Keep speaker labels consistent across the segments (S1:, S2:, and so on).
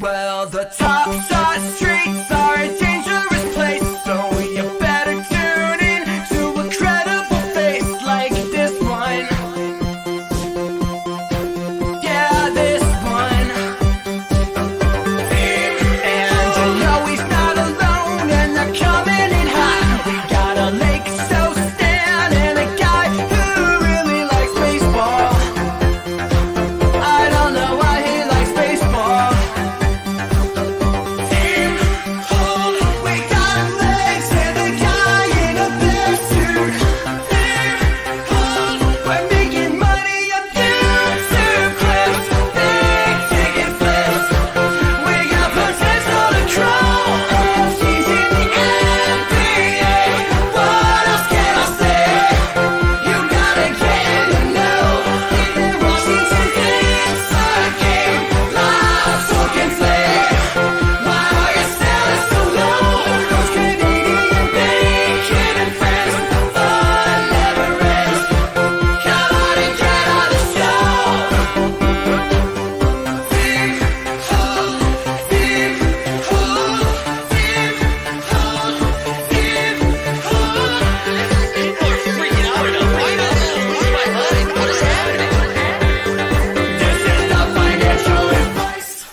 S1: Well, the top shot streets are a dangerous place, so you better tune in to a credible face like this one. Yeah, this one. And you know he's not alone, and they're coming in hot. We got a Lake Show Stan and a guy who really likes baseball. I don't know why he likes baseball. We got legs and a guy in a bear suit. We're making money on YouTube clips, big ticket flips. We got potential to grow. He's in the NBA. What else can I say? You gotta get in the know. Even Washington inside game, live talking flag. Why are you selling so low? Those Canadian bacon and friends, fun never ends. Come on and get on the show. This is the financial advice.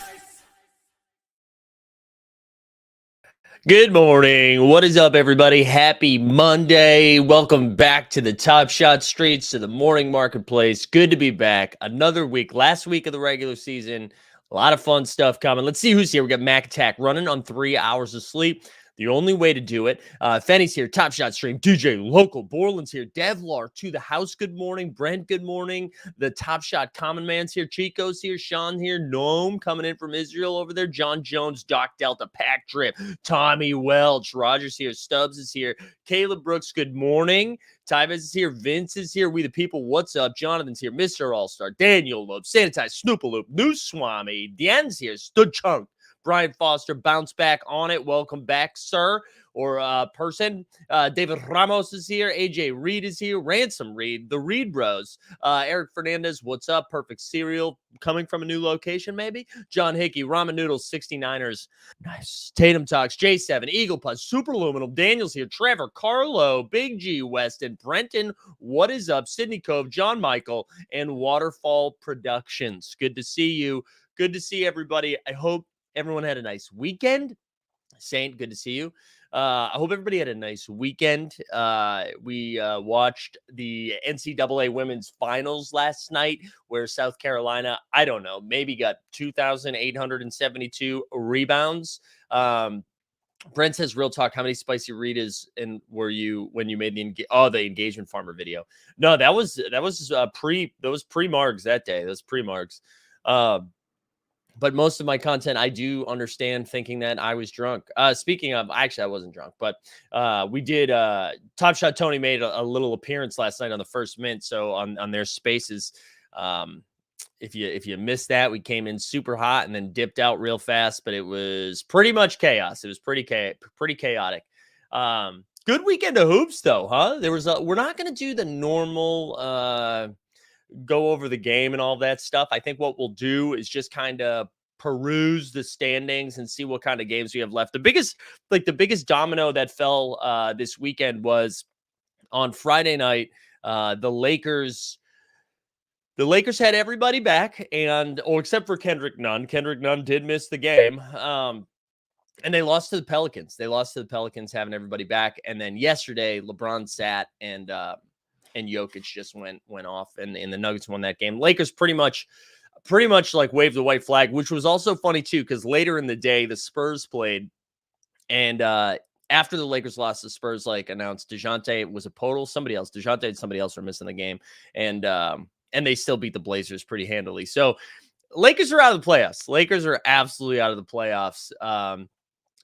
S2: Good morning. What is up, everybody? Happy Monday. Welcome back to the Top Shot Streets, to the morning marketplace. Good to be back. Another week. Last week of the regular season. A lot of fun stuff coming. Let's see who's here. We got Mac Attack running on 3 hours of sleep. The only way to do it. Fenny's here. Top Shot Stream. DJ Local. Borland's here. Devlar to the house. Good morning. Brent, good morning. The Top Shot Common Man's here. Chico's here. Sean here. Gnome coming in from Israel over there. John Jones. Doc Delta. Pack Trip. Tommy Welch. Roger's here. Stubbs is here. Caleb Brooks, good morning. Tyvez is here. Vince is here. We the people, what's up? Jonathan's here. Mr. All-Star. Daniel Loeb. Sanitize. Snoopaloop. New Swami. Diane's here. Stood Chunk. Brian Foster, bounce back on it. Welcome back, sir, or person. David Ramos is here. AJ Reed is here. Ransom Reed, the Reed Bros. Eric Fernandez, what's up? Perfect Cereal, coming from a new location, maybe. John Hickey, Ramen Noodles, 69ers. Nice. Tatum Talks, J7, Eagle Plus, Superluminal. Daniel's here. Trevor, Carlo, Big G, Weston, Brenton, what is up? Sydney Cove, John Michael, and Waterfall Productions. Good to see you. Good to see everybody. I hope everyone had a nice weekend. Saint, good to see you. I hope everybody had a nice weekend. We watched the NCAA women's finals last night, where South Carolina, I don't know, maybe got 2,872 rebounds. Brent says, real talk, how many spicy Ritas and were you when you made the engagement farmer video? No, that was pre-Margs that day. That was pre-Margs. But most of my content, I do understand thinking that I was drunk. Speaking of, actually, I wasn't drunk, but we did. Top Shot Tony made a little appearance last night on the First Mint. So on their spaces, if you missed that, we came in super hot and then dipped out real fast. But it was pretty much chaos. It was pretty chaotic. Good weekend of hoops, though, huh? We're not going to do the normal. Go over the game and all that stuff. I think what we'll do is just kind of peruse the standings and see what kind of games we have left. The biggest domino that fell this weekend was on Friday night. The Lakers had everybody back, except for Kendrick Nunn. Kendrick Nunn did miss the game. And they lost to the Pelicans. Having everybody back. And then yesterday, LeBron sat and Jokic just went off, and the Nuggets won that game. Lakers pretty much like waved the white flag, which was also funny too, because later in the day the Spurs played, and after the Lakers lost, the Spurs announced DeJounte was a total. DeJounte and somebody else were missing the game, and they still beat the Blazers pretty handily. So Lakers are out of the playoffs. Lakers are absolutely out of the playoffs.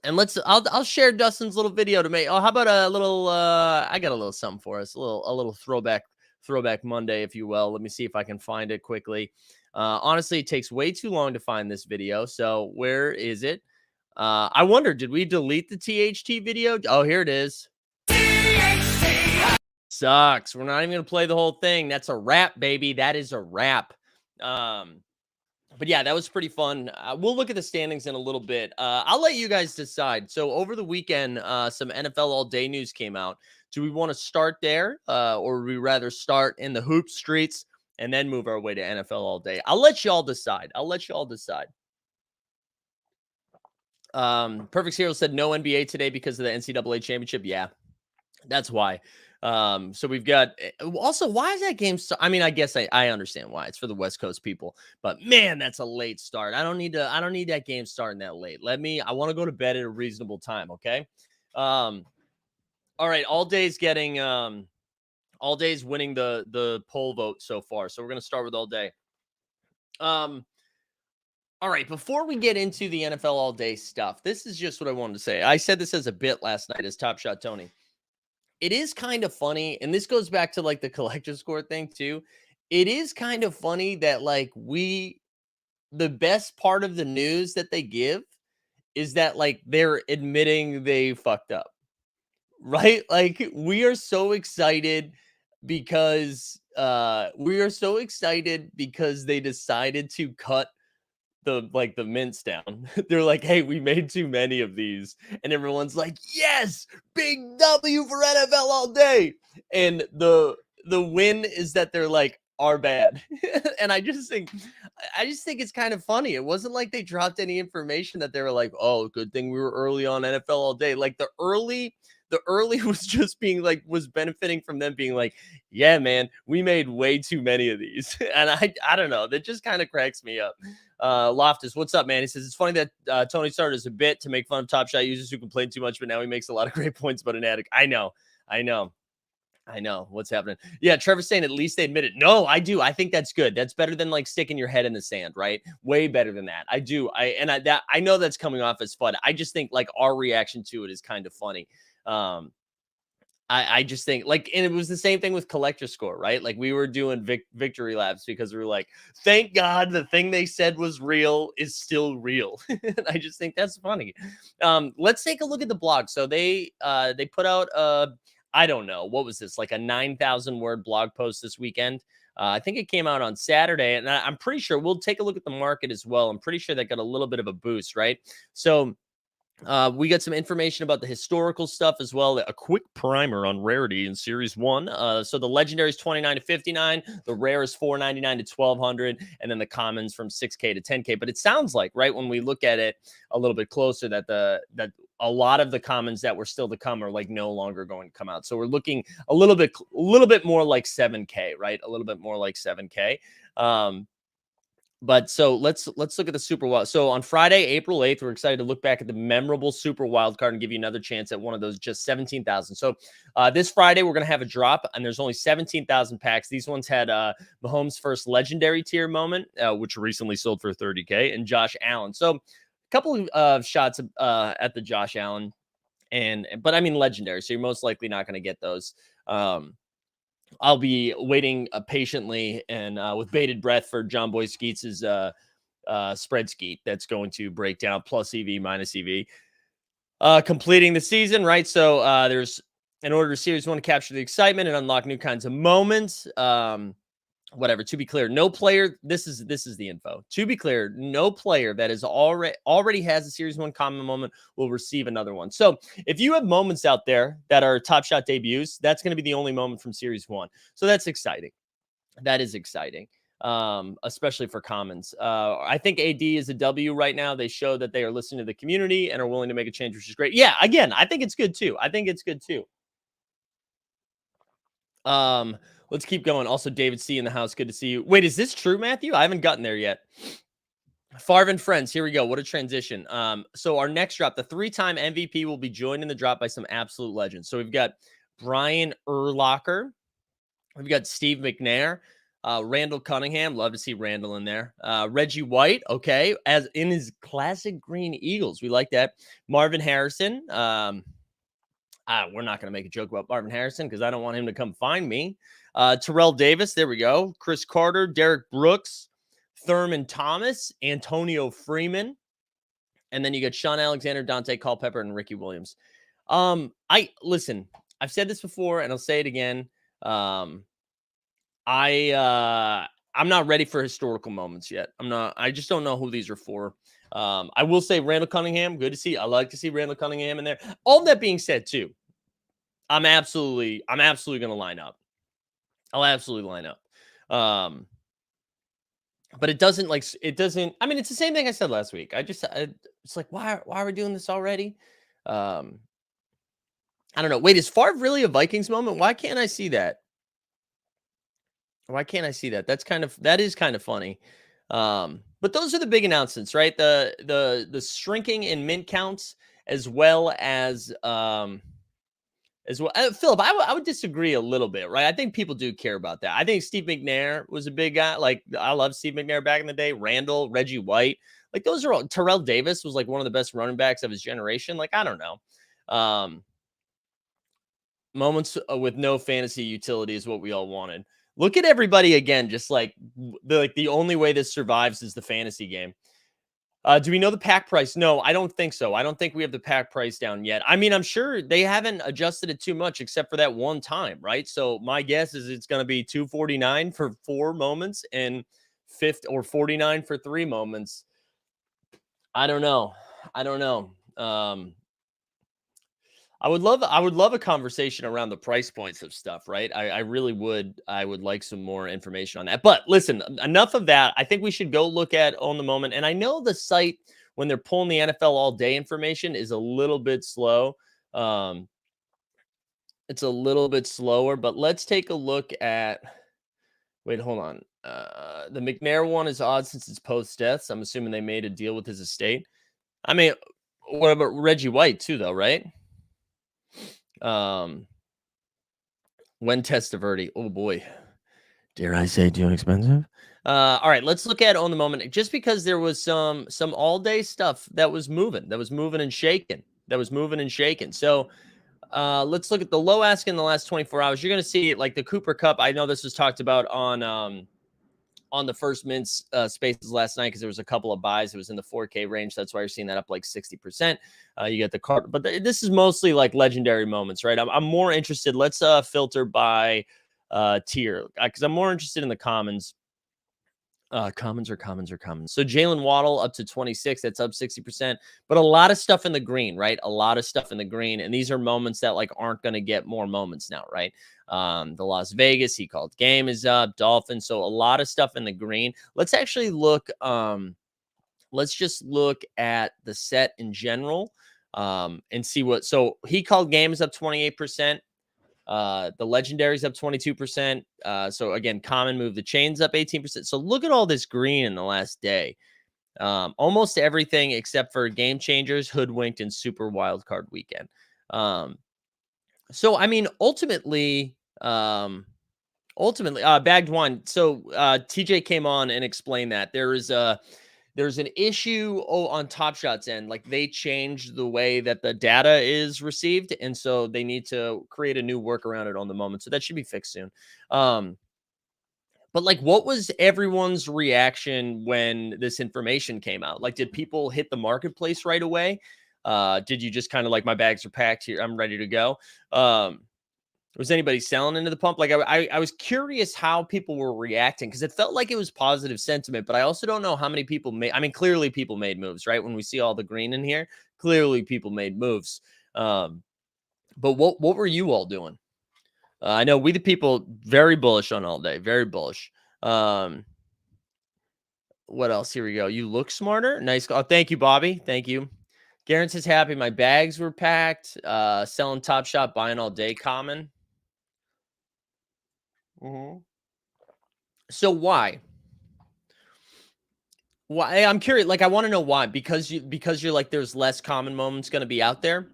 S2: And I'll share Dustin's little video to make. Oh, how about a little? I got a little something for us. A little throwback Monday, if you will. Let me see if I can find it quickly. Honestly, it takes way too long to find this video. So where is it? I wonder, did we delete the THT video? Oh, here it is. THT sucks. We're not even gonna play the whole thing. That's a wrap, baby. That is a wrap. but yeah, that was pretty fun. We'll look at the standings in a little bit. I'll let you guys decide. So over the weekend, some NFL all day news came out. Do we want to start there, or would we rather start in the hoop streets and then move our way to NFL all day? I'll let y'all decide. Perfect Hero said no NBA today because of the NCAA championship. Yeah, that's why. So we've got also, why is that game I mean, I guess I understand why. It's for the West Coast people, but man, that's a late start. I don't need that game starting that late. I want to go to bed at a reasonable time. Okay. Um, all right. All day's winning the poll vote so far. So we're gonna start with all day. Um, all right, before we get into the NFL all day stuff, this is just what I wanted to say. I said this as a bit last night as Top Shot Tony. It is kind of funny, and this goes back to like the collector score thing too. It is kind of funny that the best part of the news that they give is that like they're admitting they fucked up, right? Like we are so excited because they decided to cut the mints down. They're like, "Hey, we made too many of these." And everyone's like, "Yes, big W for NFL all day." And the win is that they're like, "Our bad." And I just think it's kind of funny. It wasn't like they dropped any information that they were like, "Oh, good thing we were early on NFL all day." Like the early was just being like was benefiting from them being like, "Yeah, man, we made way too many of these." And I don't know, that just kind of cracks me up. Loftus, what's up, man? He says it's funny that Tony started as a bit to make fun of Top Shot users who complain too much, but now he makes a lot of great points about an addict. I know. I know what's happening. Yeah, Trevor's saying at least they admit it. No, I do. I think that's good. That's better than like sticking your head in the sand, right? Way better than that. I do. I know that's coming off as fun. I just think like our reaction to it is kind of funny. Um, I just think like, and it was the same thing with collector score, right? Like we were doing victory laps because we were like, thank God the thing they said was real is still real. And I just think that's funny. Let's take a look at the blog. So they put out I don't know, what was this, like a 9,000 word blog post this weekend. I think it came out on Saturday, and I'm pretty sure we'll take a look at the market as well. I'm pretty sure that got a little bit of a boost, right? So we got some information about the historical stuff as well. A quick primer on rarity in Series 1. So the legendary is 29 to 59, the rare is 499 to 1200, and then the commons from 6K to 10K. But it sounds like, right, when we look at it a little bit closer, that that a lot of the commons that were still to come are like no longer going to come out. So we're looking a little bit more like 7K, right? A little bit more like 7K. But so let's look at the Super Wild. So on Friday, April 8th, we're excited to look back at the memorable Super Wild Card and give you another chance at one of those just 17,000. So this Friday, we're going to have a drop, and there's only 17,000 packs. These ones had Mahomes' first legendary tier moment, which recently sold for 30K, and Josh Allen. So a couple of shots at the Josh Allen, but I mean legendary. So you're most likely not going to get those. I'll be waiting patiently and with bated breath for John Boy Skeets' spread skeet that's going to break down plus EV minus EV. Completing the season, right? So there's, in order to Series 1 to capture the excitement and unlock new kinds of moments. Whatever, to be clear, no player, this is the info. To be clear, no player that is already has a Series 1 common moment will receive another one. So if you have moments out there that are Top Shot debuts, that's going to be the only moment from Series 1. So that's exciting. That is exciting. Especially for commons. I think AD is a W right now. They show that they are listening to the community and are willing to make a change, which is great. Yeah, again, I think it's good too. Let's keep going. Also, David C in the house. Good to see you. Wait, is this true, Matthew? I haven't gotten there yet. Farvin friends, here we go. What a transition. So our next drop, the 3-time MVP will be joined in the drop by some absolute legends. So we've got Brian Urlacher. We've got Steve McNair. Randall Cunningham. Love to see Randall in there. Reggie White. Okay. As in his classic green Eagles. We like that. Marvin Harrison. We're not going to make a joke about Marvin Harrison because I don't want him to come find me. Terrell Davis, there we go. Chris Carter, Derek Brooks, Thurman Thomas, Antonio Freeman. And then you got Sean Alexander, Dante Culpepper, and Ricky Williams. Listen, I've said this before and I'll say it again. I I'm not ready for historical moments yet. I just don't know who these are for. I will say Randall Cunningham, good to see. I like to see Randall Cunningham in there. All that being said, too, I'm absolutely going to line up. I'll absolutely line up. But it doesn't I mean, it's the same thing I said last week. It's like, why are we doing this already? I don't know. Wait, is Favre really a Vikings moment? Why can't I see that? Why can't I see that? That is kind of funny. But those are the big announcements, right? The shrinking in mint counts as well as Philip, I would disagree a little bit, right? I think people do care about that. I think Steve McNair was a big guy. Like, I love Steve McNair back in the day. Randall, Reggie White, like those are all. Terrell Davis was like one of the best running backs of his generation. Like, I don't know. Moments with no fantasy utility is what we all wanted. Look at everybody again. Just like the only way this survives is the fantasy game. Do we know the pack price? No, I don't think so. I don't think we have the pack price down yet. I mean, I'm sure they haven't adjusted it too much except for that one time, right? So my guess is it's going to be $249 for 4 moments and 50 or 49 for 3 moments. I don't know. I would love a conversation around the price points of stuff, right? I really would. I would like some more information on that. But listen, enough of that. I think we should go look at On the Moment. And I know the site, when they're pulling the NFL all day information, is a little bit slow. It's a little bit slower, but let's take a look at. Wait, hold on. The McNair one is odd since it's post deaths. I'm assuming they made a deal with his estate. I mean, what about Reggie White too, though, right? When Testaverde, oh boy, dare I say too expensive? All right, let's look at On the Moment. Just because there was some all day stuff that was moving and shaking. So let's look at the low ask in the last 24 hours. You're going to see like the Cooper Cup. I know this was talked about on the First Mints spaces last night because there was a couple of buys. It was in the 4K range. That's why you're seeing that up like 60%. You get the card, but this is mostly like legendary moments, right? I'm more interested. Let's filter by tier because I'm more interested in the commons. Commons. So Jalen Waddle up to 26. That's up 60%. But a lot of stuff in the green, right? A lot of stuff in the green. And these are moments that like aren't going to get more moments now, right? The Las Vegas, he called game is up. Dolphins. So a lot of stuff in the green. Let's actually look. Let's just look at the set in general and see what. So he called game is up 28%. The legendaries up 22%. So again, common move the chains up 18%. So look at all this green in the last day. Almost everything except for game changers, hoodwinked, and super wild card weekend. So I mean, ultimately, bagged one. So TJ came on and explained that there's an issue on Top Shot's end. Like they changed the way that the data is received. And so they need to create a new workaround it On the Moment. So that should be fixed soon. But like, what was everyone's reaction when this information came out? Like, did people hit the marketplace right away? Did you just kind of like, my bags are packed here, I'm ready to go? Was anybody selling into the pump? Like I was curious how people were reacting because it felt like it was positive sentiment, but I also don't know how many people made. I mean, clearly people made moves, right? When we see all the green in here, clearly people made moves. But what were you all doing? I know we the people very bullish on all day, very bullish. What else? Here we go. You look smarter. Nice. Oh, thank you, Bobby. Thank you. Garen says happy. My bags were packed. Selling Top Shot, buying all day. Common. Mm-hmm. So why? Why? I'm curious. Like, I want to know why. Because you're like, there's less common moments going to be out there.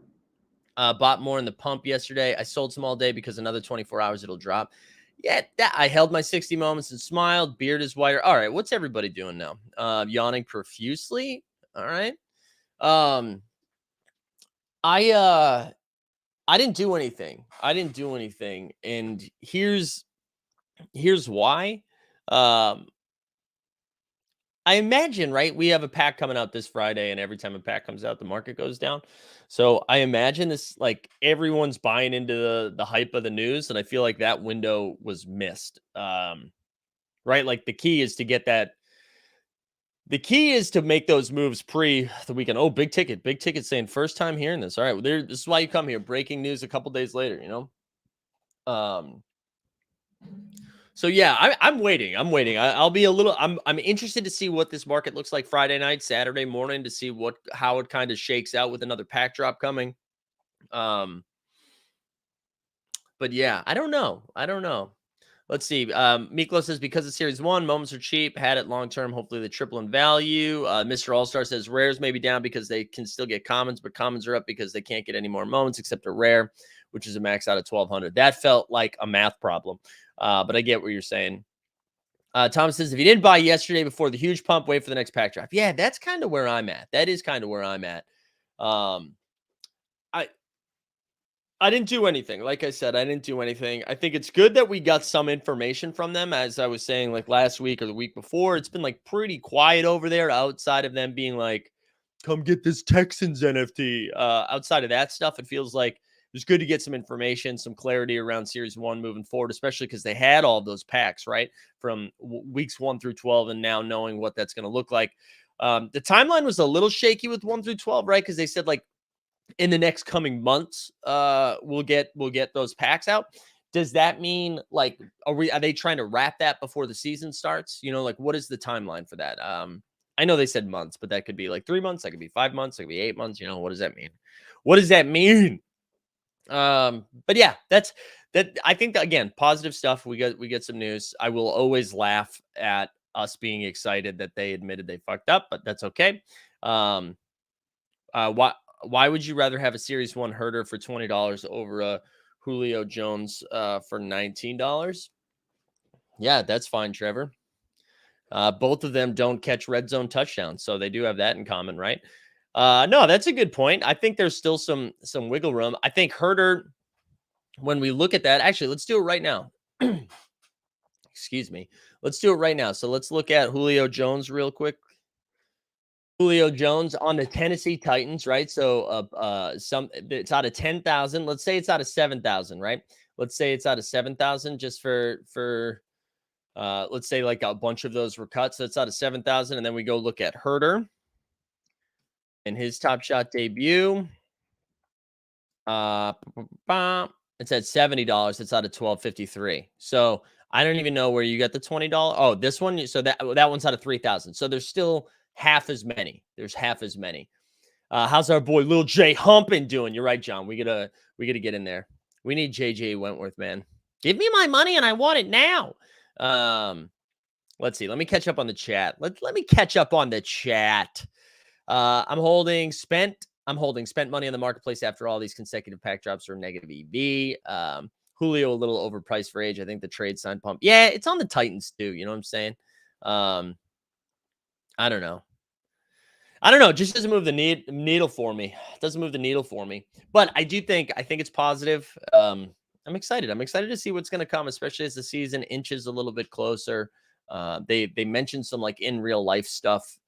S2: Bought more in the pump yesterday. I sold some all day because another 24 hours it'll drop. Yeah, I held my 60 moments and smiled. Beard is whiter. All right, what's everybody doing now? Yawning profusely. All right. I didn't do anything. And here's why. I imagine, right? We have a pack coming out this Friday, and every time a pack comes out, the market goes down. So I imagine this, like everyone's buying into the hype of the news, and I feel like that window was missed. right? Like the key is to get that. The key is to make those moves pre the weekend. Oh, big ticket saying first time hearing this. All right, well, this is why you come here. Breaking news a couple days later, you know. Um, so yeah, I'm waiting. I'm waiting. I'll be a little. I'm interested to see what this market looks like Friday night, Saturday morning, to see how it kind of shakes out with another pack drop coming. Um, but yeah, I don't know. I don't know. Let's see. Miklo says because of Series 1, moments are cheap. Had it long term. Hopefully, they triple in value. Mr. All Star says rares may be down because they can still get commons, but commons are up because they can't get any more moments except a rare, which is a max out of 1,200. That felt like a math problem, but I get what you're saying. Thomas says if you didn't buy yesterday before the huge pump, wait for the next pack drop. Yeah, that's kind of where I'm at. That is kind of where I'm at. I I didn't do anything. Like I said, I didn't do anything. I think it's good that we got some information from them. As I was saying, like last week or the week before, it's been like pretty quiet over there outside of them being like, come get this Texans NFT. Outside of that stuff, it feels like it was good to get some information, some clarity around Series 1 moving forward, especially because they had all those packs, right? From weeks 1 through 12, and now knowing what that's going to look like. The timeline was a little shaky with 1 through 12, right? Because they said like, in the next coming months, we'll get those packs out. Does that mean like are they trying to wrap that before the season starts? You know, like what is the timeline for that? I know they said months, but that could be like 3 months, that could be 5 months, that could be 8 months. You know, what does that mean? What does that mean? But yeah, that's that. I think that again, positive stuff. We get some news. I will always laugh at us being excited that they admitted they fucked up, but that's okay. Why would you rather have a Series 1 herder for $20 over a Julio Jones for $19? Yeah, that's fine, Trevor. Both of them don't catch red zone touchdowns, so they do have that in common, right? No, that's a good point. I think there's still some wiggle room. I think herder, when we look at that, actually, let's do it right now. Excuse me. Let's do it right now. So let's look at Julio Jones real quick. Julio Jones on the Tennessee Titans, right? So it's out of 10,000. Let's say it's out of 7,000, right? Let's say it's out of 7,000 just for let's say like a bunch of those were cut. So it's out of 7,000. And then we go look at Herder and his Top Shot debut. It's at $70. It's out of 1,253. So I don't even know where you got the $20. Oh, this one. So that one's out of 3,000. So there's still half as many. There's half as many. How's our boy Lil J Humpin doing? You're right, John. We gotta get in there. We need JJ Wentworth, man. Give me my money and I want it now. Let's see. Let me catch up on the chat. Let me catch up on the chat. I'm holding spent money in the marketplace after all these consecutive pack drops or negative EV. Julio a little overpriced for age. I think the trade sign pump. Yeah, it's on the Titans too. You know what I'm saying? I don't know. It just doesn't move the needle for me. It doesn't move the needle for me. But I think it's positive. I'm excited. I'm excited to see what's going to come, especially as the season inches a little bit closer. They mentioned some like in real life stuff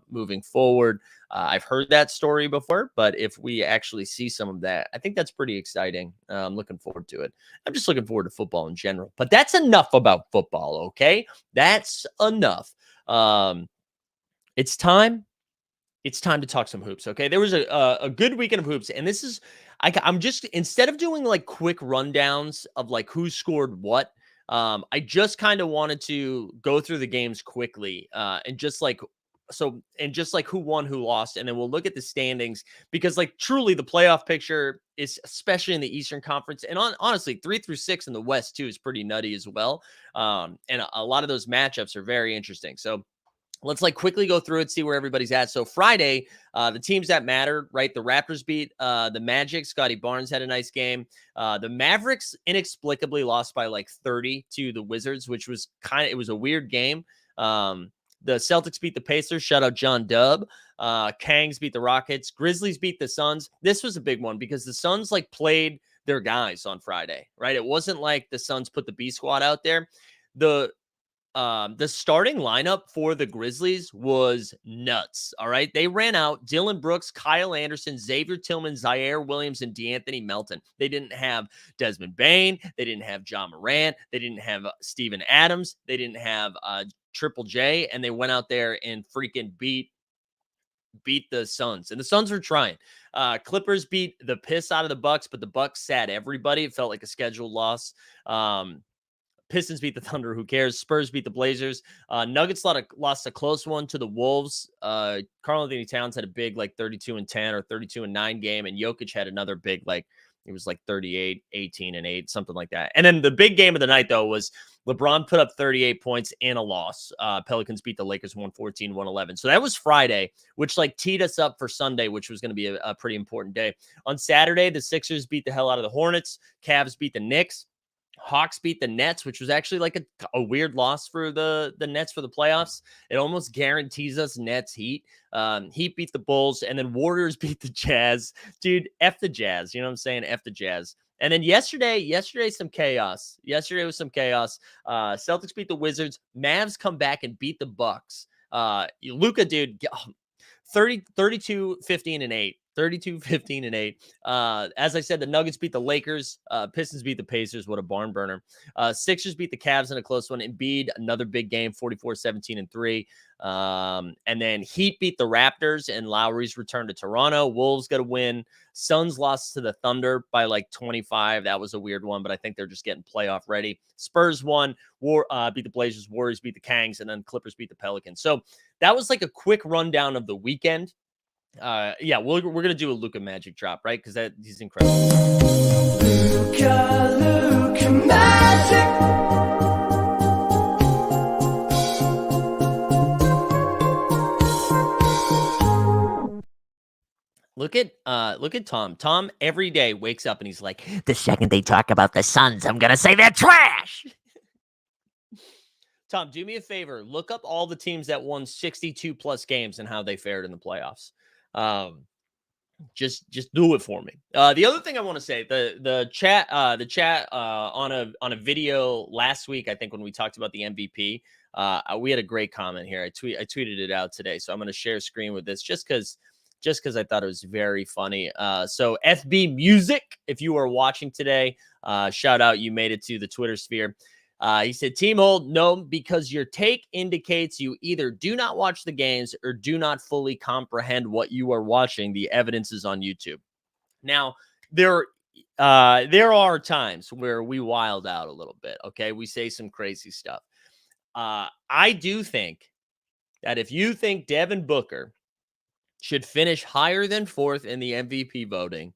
S2: moving forward. I've heard that story before, but if we actually see some of that, I think that's pretty exciting. I'm looking forward to it. I'm just looking forward to football in general. But that's enough about football, okay? That's enough. It's time to talk some hoops. Okay. There was a good weekend of hoops. And this is, I'm just, instead of doing like quick rundowns of like who scored what, I just kind of wanted to go through the games quickly and just like who won, who lost. And then we'll look at the standings because like truly the playoff picture is, especially in the Eastern Conference and honestly 3 through 6 in the West too is pretty nutty as well. And a lot of those matchups are very interesting. So let's like quickly go through it, see where everybody's at. So Friday, the teams that matter, right? The Raptors beat the Magic. Scotty Barnes had a nice game. The Mavericks inexplicably lost by like 30 to the Wizards, which was it was a weird game. The Celtics beat the Pacers. Shout out John Dub. Kangs beat the Rockets. Grizzlies beat the Suns. This was a big one because the Suns like played their guys on Friday, right? It wasn't like the Suns put the B squad out there. the starting lineup for the Grizzlies was nuts. All right. They ran out Dylan Brooks, Kyle Anderson, Xavier Tillman, Zaire Williams, and DeAnthony Melton. They didn't have Desmond Bain. They didn't have John Morant. They didn't have Steven Adams. They didn't have Triple J. And they went out there and freaking beat the Suns. And the Suns were trying. Clippers beat the piss out of the Bucks, but the Bucks sat everybody. It felt like a scheduled loss. Pistons beat the Thunder. Who cares? Spurs beat the Blazers. Nuggets lost a close one to the Wolves. Karl-Anthony Towns had a big 32-10 or 32-9 game, and Jokic had another big it was 38, 18, and 8, something like that. And then the big game of the night though was LeBron put up 38 points in a loss. Pelicans beat the Lakers 114-111. So that was Friday, which teed us up for Sunday, which was going to be a pretty important day. On Saturday, the Sixers beat the hell out of the Hornets. Cavs beat the Knicks. Hawks beat the Nets, which was actually a weird loss for the Nets for the playoffs. It almost guarantees us Nets Heat. Heat beat the Bulls, and then Warriors beat the Jazz. Dude, F the Jazz. You know what I'm saying? F the Jazz. And then yesterday, some chaos. Yesterday was some chaos. Celtics beat the Wizards. Mavs come back and beat the Bucks. Luka, dude, 32, 15, and 8. 32, 15, and 8. As I said, the Nuggets beat the Lakers. Pistons beat the Pacers. What a barn burner. Sixers beat the Cavs in a close one. Embiid, another big game, 44, 17, and 3. And then Heat beat the Raptors, and Lowry's returned to Toronto. Wolves got a win. Suns lost to the Thunder by 25. That was a weird one, but I think they're just getting playoff ready. Spurs won. Beat the Blazers. Warriors beat the Kangs, and then Clippers beat the Pelicans. So that was a quick rundown of the weekend. Yeah, we're gonna do a Luka Magic drop, right? Because he's incredible.
S1: Luka Magic.
S2: Look at Tom. Tom every day wakes up and he's like, the second they talk about the Suns, I'm gonna say they're trash. Tom, do me a favor. Look up all the teams that won 62 plus games and how they fared in the playoffs. Just do it for me. The other thing I want to say, the chat on a video last week, I think when we talked about the MVP, we had a great comment here. I tweeted it out today, so I'm going to share screen with this just because I thought it was very funny. So FB Music, if you are watching today, shout out, you made it to the Twitter sphere. He said, Team Hold, no, because your take indicates you either do not watch the games or do not fully comprehend what you are watching. The evidence is on YouTube. Now, there are times where we wild out a little bit, okay? We say some crazy stuff. I do think that if you think Devin Booker should finish higher than 4th in the MVP voting,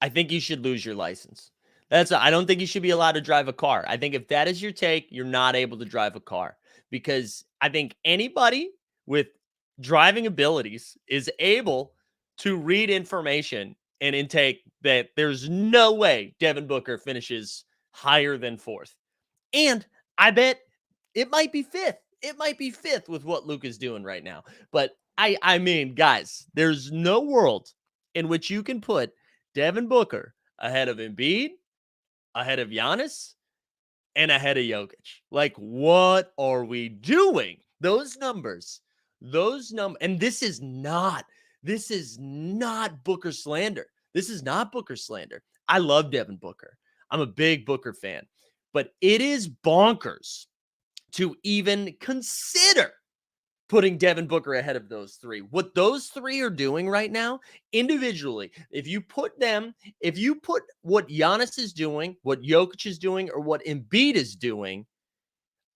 S2: I think you should lose your license. I don't think you should be allowed to drive a car. I think if that is your take, you're not able to drive a car, because I think anybody with driving abilities is able to read information and intake that there's no way Devin Booker finishes higher than 4th. And I bet it might be 5th. It might be 5th with what Luke is doing right now. But I mean, guys, there's no world in which you can put Devin Booker ahead of Embiid, ahead of Giannis, and ahead of Jokic. What are we doing? Those numbers, and this is not Booker slander. This is not Booker slander. I love Devin Booker. I'm a big Booker fan, but it is bonkers to even consider putting Devin Booker ahead of those three. What those three are doing right now, individually, if you put what Giannis is doing, what Jokic is doing, or what Embiid is doing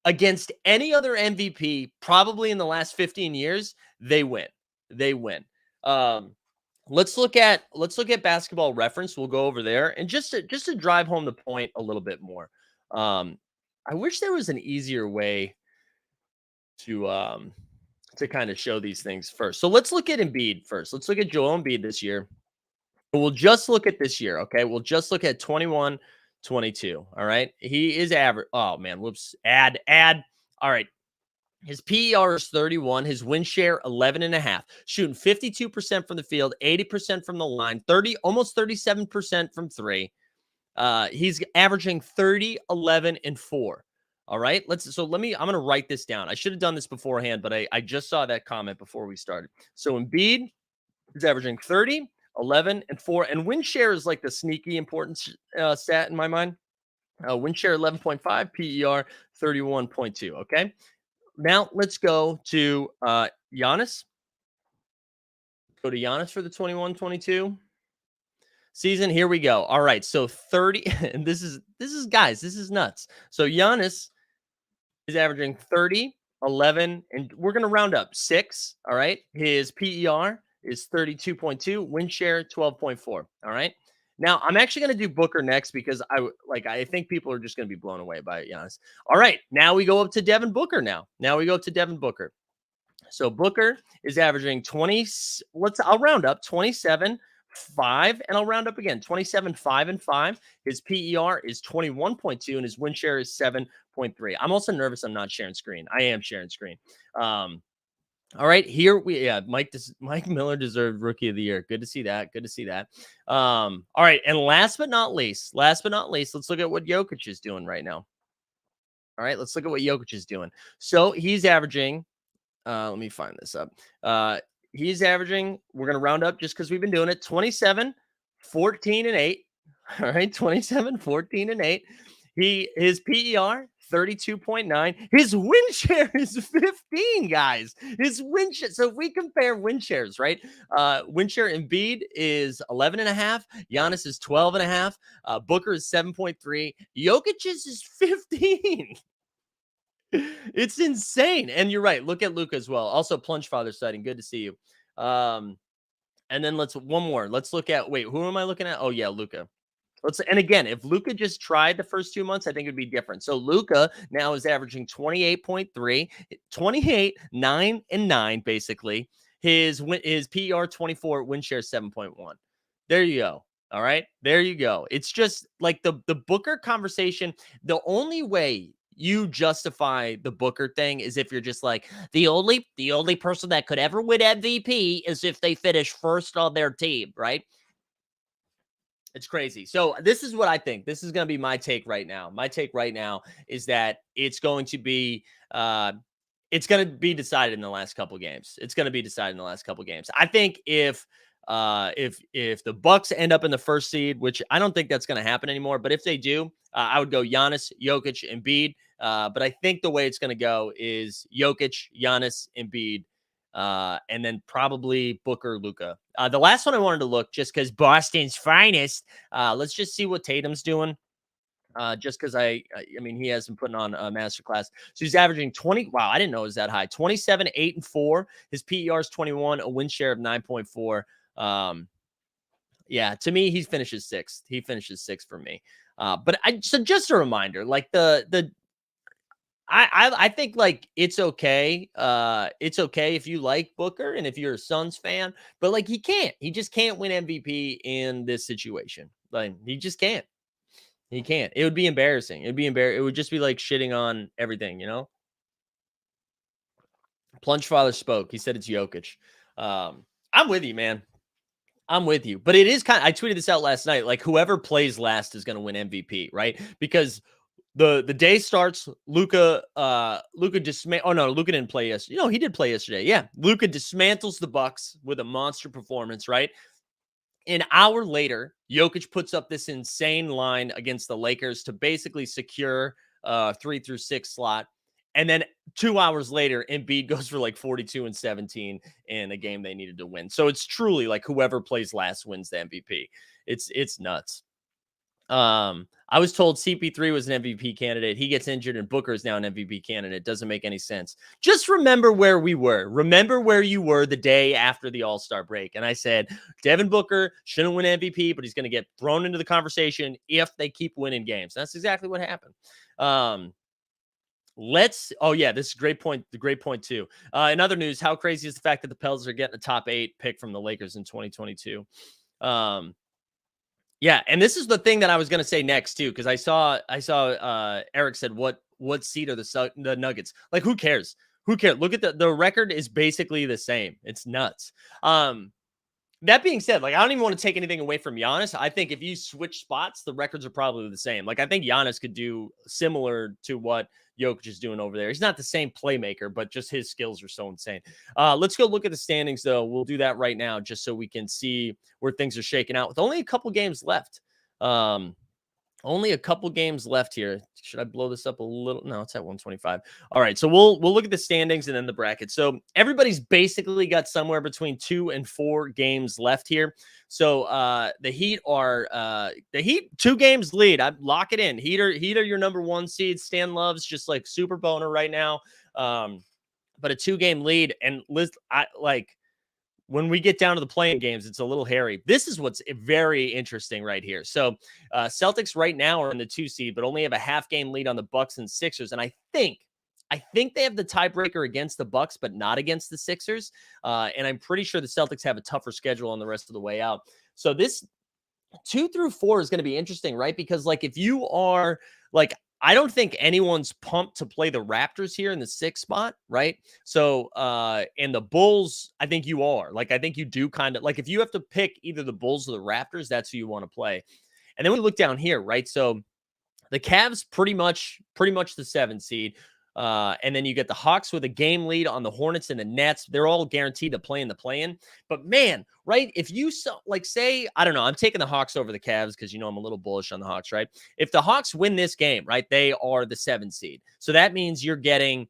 S2: against any other MVP, probably in the last 15 years, they win. They win. Let's look at Basketball Reference. We'll go over there, and just to drive home the point a little bit more. I wish there was an easier way to kind of show these things first. So let's look at Embiid first. Let's look at Joel Embiid this year. We'll just look at this year, okay? We'll just look at 21, 22, all right? He is average. Oh, man, whoops. Add. All right. His PER is 31. His win share, 11.5. Shooting 52% from the field, 80% from the line, almost 37% from 3. He's averaging 30, 11, and 4. All right. I'm going to write this down. I should have done this beforehand, but I just saw that comment before we started. So Embiid is averaging 30, 11, and 4. And win share is like the sneaky important stat in my mind. Win share 11.5, PER 31.2. Okay. Now let's go to Giannis. Go to Giannis for the 21-22 season. Here we go. All right. So 30, and this is guys, this is nuts. So Giannis is averaging 30, 11, and we're going to round up 6. All right. His PER is 32.2, win share 12.4. All right. Now I'm actually going to do Booker next because I think people are just going to be blown away by it, Giannis. All right. Now we go up to Devin Booker Now we go to Devin Booker. So Booker is averaging 20. I'll round up 27, 5, and I'll round up again 27, 5, and 5. His PER is 21.2, and his win share is 7.3. I'm also nervous I'm not sharing screen. I am sharing screen. All right, Mike Miller deserved Rookie of the Year. Good to see that. All right, and last but not least, let's look at what Jokic is doing right now. All right, let's look at what Jokic is doing. So he's averaging. Let me find this up. He's averaging, we're going to round up just because we've been doing it, 27, 14, and 8. All right, 27, 14, and 8. His PER, 32.9. His win share is 15, guys. His win share. So if we compare win shares, right? Win share Embiid is 11.5. Giannis is 12.5. Booker is 7.3. Jokic's is 15. It's insane. And you're right. Look at Luka as well. Also, Plunge Father sighting. Good to see you. And then one more. Let's look at, who am I looking at? Oh, yeah, Luka. And again, if Luka just tried the first 2 months, I think it'd be different. So Luka now is averaging 28.3, 28, 9, and 9, basically. His PER 24, win share 7.1. There you go. All right. There you go. It's just like the Booker conversation. The only way you justify the Booker thing is if you're just like, the only person that could ever win MVP is if they finish first on their team, right? It's crazy. So this is what I think. This is going to be my take right now. My take right now is that it's going to be decided in the last couple games. I think if the Bucks end up in the first seed, which I don't think that's going to happen anymore, but if they do, I would go Giannis, Jokic, Embiid. But I think the way it's going to go is Jokic, Giannis, Embiid, and then probably Booker, Luka. The last one I wanted to look, just because Boston's finest. Let's just see what Tatum's doing. Just because I mean, he has been putting on a masterclass. So he's averaging 20. Wow, I didn't know it was that high. 27, 8, and 4. His PER is 21, a win share of 9.4. Yeah, to me, he finishes sixth. For me. But so just a reminder, like I think like it's okay. It's okay if you like Booker and if you're a Suns fan, but like he just can't win MVP in this situation. Like he just can't. He can't. It would be embarrassing. It would just be like shitting on everything, you know? Plunge Father spoke. He said it's Jokic. I'm with you, man. I'm with you. But it is I tweeted this out last night. Like whoever plays last is going to win MVP, right? Because the day starts, Luka Luka didn't play yesterday. He did play yesterday. Yeah. Luka dismantles the Bucks with a monster performance, right? An hour later, Jokic puts up this insane line against the Lakers to basically secure 3 through 6 slot. And then 2 hours later, Embiid goes for like 42 and 17 in a game they needed to win. So it's truly like whoever plays last wins the MVP. It's nuts. I was told CP3 was an MVP candidate. He gets injured and Booker is now an MVP candidate. Doesn't make any sense. Just remember where we were. Remember where you were the day after the All-Star break. And I said, Devin Booker shouldn't win MVP, but he's going to get thrown into the conversation if they keep winning games. That's exactly what happened. This is a great point. The great point too. In other news, how crazy is the fact that the Pels are getting a top 8 pick from the Lakers in 2022? Yeah, and this is the thing that I was going to say next too, because I saw Eric said what seed are the Nuggets? Like, who cares? Who cares? Look at the record is basically the same. It's nuts. That being said, like I don't even want to take anything away from Giannis. I think if you switch spots, the records are probably the same. Like I think Giannis could do similar to what Jokic is doing over there. He's not the same playmaker, but just his skills are so insane. Let's go look at the standings, though. We'll do that right now, just so we can see where things are shaking out with only a couple games left. Only a couple games left here. Should I blow this up a little? No, it's at 125. All right, so we'll look at the standings and then the bracket. So everybody's basically got somewhere between 2 and 4 games left here. So the Heat are 2 games lead. I lock it in. Heat are your number 1 seed. Stan Love's just like super boner right now. But a 2-game lead, and I like when we get down to the playing games, it's a little hairy. This is what's very interesting right here. So Celtics right now are in the 2 seed, but only have a half-game lead on the Bucks and Sixers. And I think they have the tiebreaker against the Bucks, but not against the Sixers. And I'm pretty sure the Celtics have a tougher schedule on the rest of the way out. So this 2 through 4 is going to be interesting, right? Because like if you are like, I don't think anyone's pumped to play the Raptors here in the 6th spot, right? So, and the Bulls, I think you are. Like, I think you do kind of like if you have to pick either the Bulls or the Raptors, that's who you want to play. And then we look down here, right? So the Cavs pretty much the 7 seed. And then you get the Hawks with a game lead on the Hornets and the Nets. They're all guaranteed to play in the play-in. But man, right? If you like say, I don't know, I'm taking the Hawks over the Cavs because I'm a little bullish on the Hawks, right? If the Hawks win this game, right, they are the 7 seed. So that means you're getting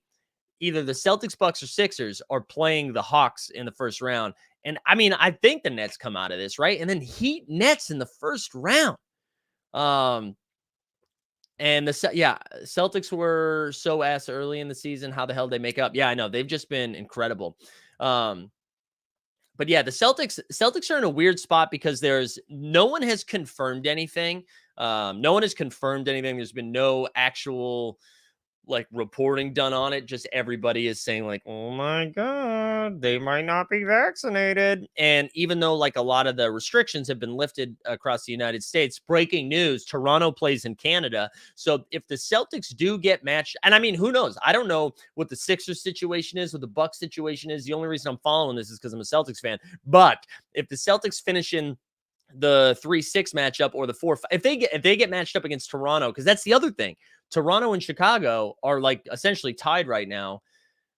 S2: either the Celtics, Bucks, or Sixers are playing the Hawks in the first round. And I mean, I think the Nets come out of this, right? And then Heat Nets in the first round. And Celtics were so ass early in the season. How the hell they make up? Yeah, I know. They've just been incredible. But yeah, the Celtics are in a weird spot because no one has confirmed anything. No one has confirmed anything. There's been no actual like reporting done on it. Just everybody is saying like, oh my God, they might not be vaccinated. And even though like a lot of the restrictions have been lifted across the United States, breaking news, Toronto plays in Canada. So if the Celtics do get matched, and I mean, who knows? I don't know what the Sixers situation is, what the Bucks situation is. The only reason I'm following this is because I'm a Celtics fan. But if the Celtics finish in the 3-6 matchup or the 4-5, if they get matched up against Toronto, because that's the other thing. Toronto and Chicago are like essentially tied right now.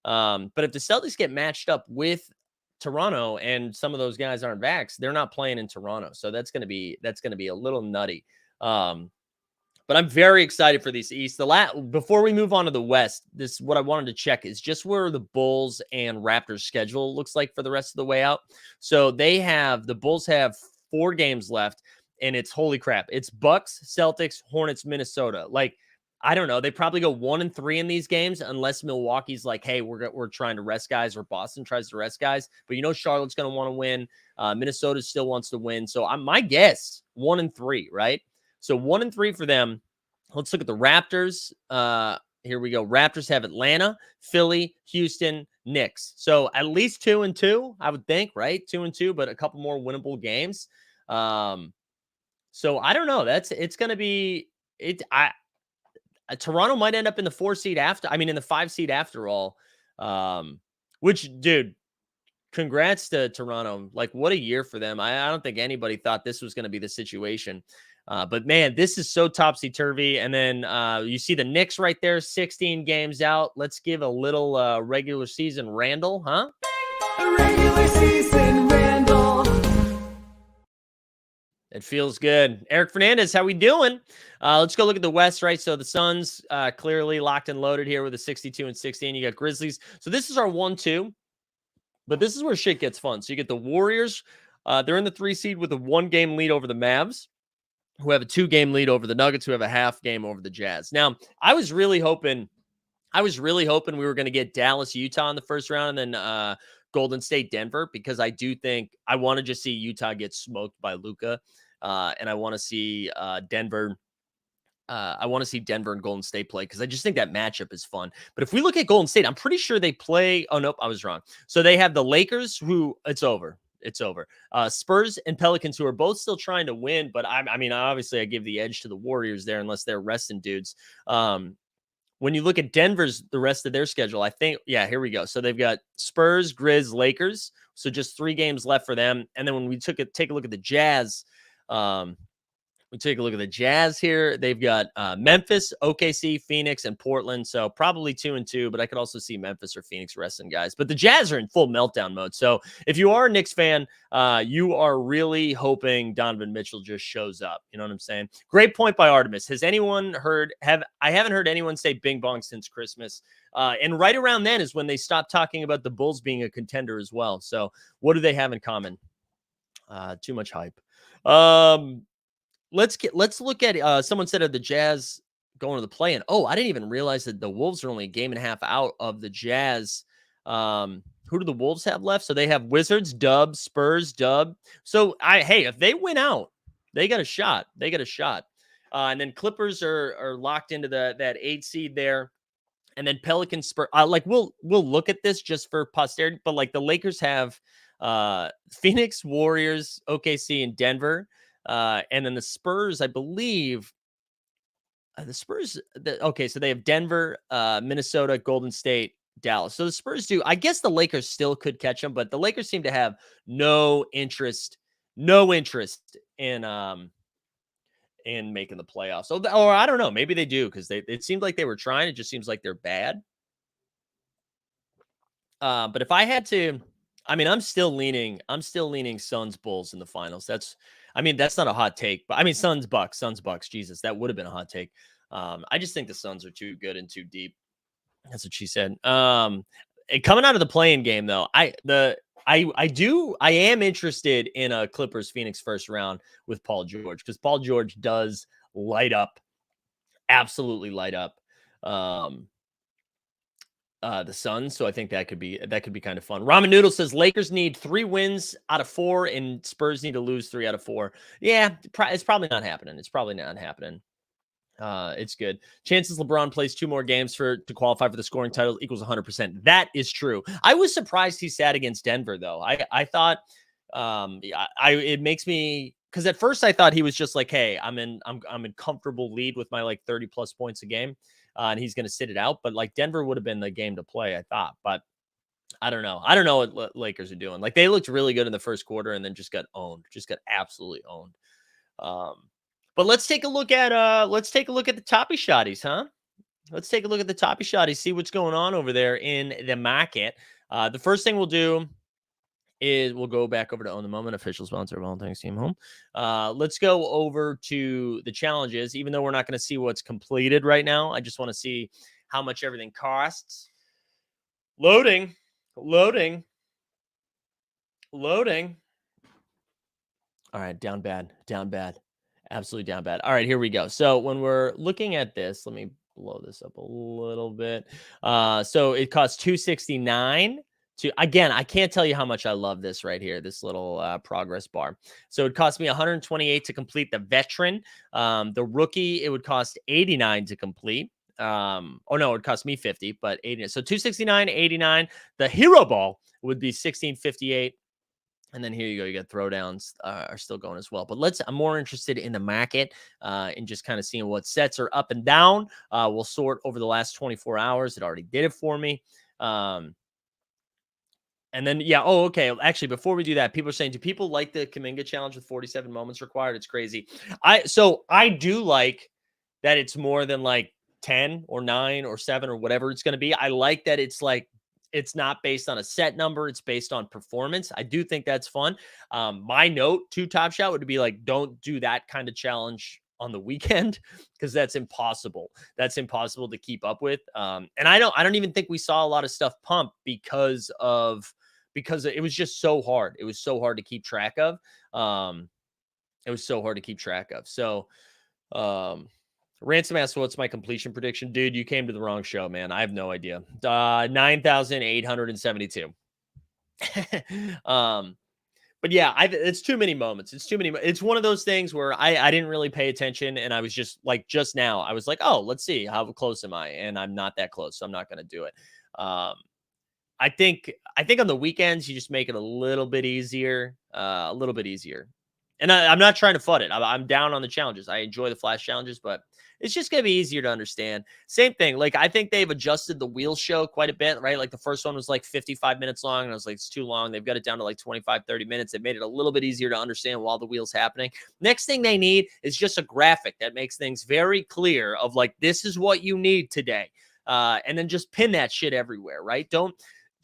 S2: But if the Celtics get matched up with Toronto and some of those guys aren't vaxxed, they're not playing in Toronto. So that's going to be a little nutty. But I'm very excited for these East. Before we move on to the West, what I wanted to check is just where the Bulls and Raptors schedule looks like for the rest of the way out. So the Bulls have 4 games left, and it's holy crap. It's Bucks, Celtics, Hornets, Minnesota. Like, I don't know. They probably go 1-3 in these games unless Milwaukee's like, hey, we're trying to rest guys, or Boston tries to rest guys. But Charlotte's going to want to win. Minnesota still wants to win. So my guess 1-3, right? So 1-3 for them. Let's look at the Raptors. Here we go. Raptors have Atlanta, Philly, Houston, Knicks. So at least 2-2, I would think, right? 2-2, but a couple more winnable games. So I don't know. It's going to be it. Toronto might end up in the 4 seed in the 5 seed after all. Which, dude, congrats to Toronto. Like, what a year for them. I don't think anybody thought this was going to be the situation. But man, this is so topsy-turvy. And then you see the Knicks right there, 16 games out. Let's give a little regular season Randall, huh?
S1: Regular season Randall.
S2: It feels good. Eric Fernandez, how we doing? Let's go look at the West, right? So the Suns clearly locked and loaded here with a 62-16. You got Grizzlies. So this is our 1-2. But this is where shit gets fun. So you get the Warriors. They're in the 3 seed with a 1-game lead over the Mavs, who have a 2-game lead over the Nuggets, who have a half game over the Jazz. Now, I was really hoping we were going to get Dallas, Utah in the first round, and then Golden State, Denver, because I do think I want to just see Utah get smoked by Luka, and I want to see Denver. I want to see Denver and Golden State play because I just think that matchup is fun. But if we look at Golden State, I'm pretty sure they play. Oh, nope, I was wrong. So they have the Lakers, who it's over. It's over. Spurs and Pelicans, who are both still trying to win. But I mean, obviously, I give the edge to the Warriors there unless they're resting dudes. when you look at Denver's the rest of their schedule, I think, yeah, here we go. So they've got Spurs, Grizz, Lakers. So just 3 games left for them. And then when we take a look at the Jazz, we take a look at the Jazz here. They've got Memphis, OKC, Phoenix, and Portland. So probably 2-2, but I could also see Memphis or Phoenix resting guys. But the Jazz are in full meltdown mode. So if you are a Knicks fan, you are really hoping Donovan Mitchell just shows up. You know what I'm saying? Great point by Artemis. Has anyone heard? I haven't heard anyone say Bing Bong since Christmas. And right around then is when they stopped talking about the Bulls being a contender as well. So what do they have in common? Too much hype. Let's look at someone said of the Jazz going to the play-in. Oh, I didn't even realize that the Wolves are only a game and a half out of the Jazz. Who do the Wolves have left? So they have Wizards, dub, Spurs, dub. So hey, if they win out, they got a shot. They got a shot. And then Clippers are locked into that 8 seed there. And then Pelicans, Spurs. We'll look at this just for posterity, but like the Lakers have Phoenix, Warriors, OKC, and Denver. And then the Spurs, I believe, the Spurs. Okay, so they have Denver, Minnesota, Golden State, Dallas. So the Spurs do. I guess the Lakers still could catch them, but the Lakers seem to have no interest in making the playoffs. So, or I don't know, maybe they do because it seemed like they were trying. It just seems like they're bad. But if I had to, I mean, I'm still leaning Suns Bulls in the finals. That's not a hot take, but I mean, Suns Bucks. Jesus, that would have been a hot take. I just think the Suns are too good and too deep. That's what she said. Coming out of the play-in game though, I am interested in a Clippers Phoenix first round with Paul George because Paul George does light up, absolutely light up. The Suns, so I think that could be kind of fun. Ramen Noodle says Lakers need 3 wins out of 4 and Spurs need to lose 3 out of 4. Yeah, it's probably not happening. It's good. Chances LeBron plays 2 more games to qualify for the scoring title equals 100%. That is true. I was surprised he sat against Denver though. I thought it makes me, because at first I thought he was just like, hey, I'm in comfortable lead with my like 30 plus points a game. And he's going to sit it out. But like Denver would have been the game to play, I thought. But I don't know. I don't know what Lakers are doing. Like they looked really good in the first quarter and then just got absolutely owned. But let's take a look at the Toppy Shotties, huh? Let's take a look at the Toppy Shotties, see what's going on over there in the market. The first thing we'll do is we'll go back over to Own the Moment, official sponsor of All Things Team Home. Let's go over to the challenges, even though we're not going to see what's completed right now. I just want to see how much everything costs. Loading. All right, down bad. Absolutely down bad. All right, here we go. So when we're looking at this, let me blow this up a little bit. So it costs $269. Again, I can't tell you how much I love this right here, this little progress bar. So it cost me $128 to complete the veteran. The rookie, it would cost $89 to complete. Oh no, it would cost me $50, but $89. So $269, $89. The hero ball would be $16.58. And then here you go. You got throwdowns are still going as well. But I'm more interested in the market and just kind of seeing what sets are up and down. We'll sort over the last 24 hours. It already did it for me. And then, yeah. Oh, okay. Actually, before we do that, people are saying, do people like the Kuminga challenge with 47 moments required? It's crazy. So I do like that it's more than like 10 or 9 or 7 or whatever it's going to be. I like that it's like, it's not based on a set number. It's based on performance. I do think that's fun. My note to Top Shot would be like, don't do that kind of challenge on the weekend because that's impossible. That's impossible to keep up with. And I don't even think we saw a lot of stuff pump because it was just so hard. It was so hard to keep track of. So, Ransom asked, what's my completion prediction? Dude, you came to the wrong show, man. I have no idea. 9,872. But yeah, it's too many moments. It's one of those things where I didn't really pay attention. And I was just now, I was like, oh, let's see. How close am I? And I'm not that close. So I'm not going to do it. I think on the weekends, you just make it a little bit easier. And I'm not trying to FUD it. I'm down on the challenges. I enjoy the flash challenges, but it's just going to be easier to understand. Same thing. Like, I think they've adjusted the wheel show quite a bit, right? Like, the first one was like 55 minutes long, and I was like, it's too long. They've got it down to like 25, 30 minutes. It made it a little bit easier to understand while the wheel's happening. Next thing they need is just a graphic that makes things very clear of like, this is what you need today. And then just pin that shit everywhere, right? Don't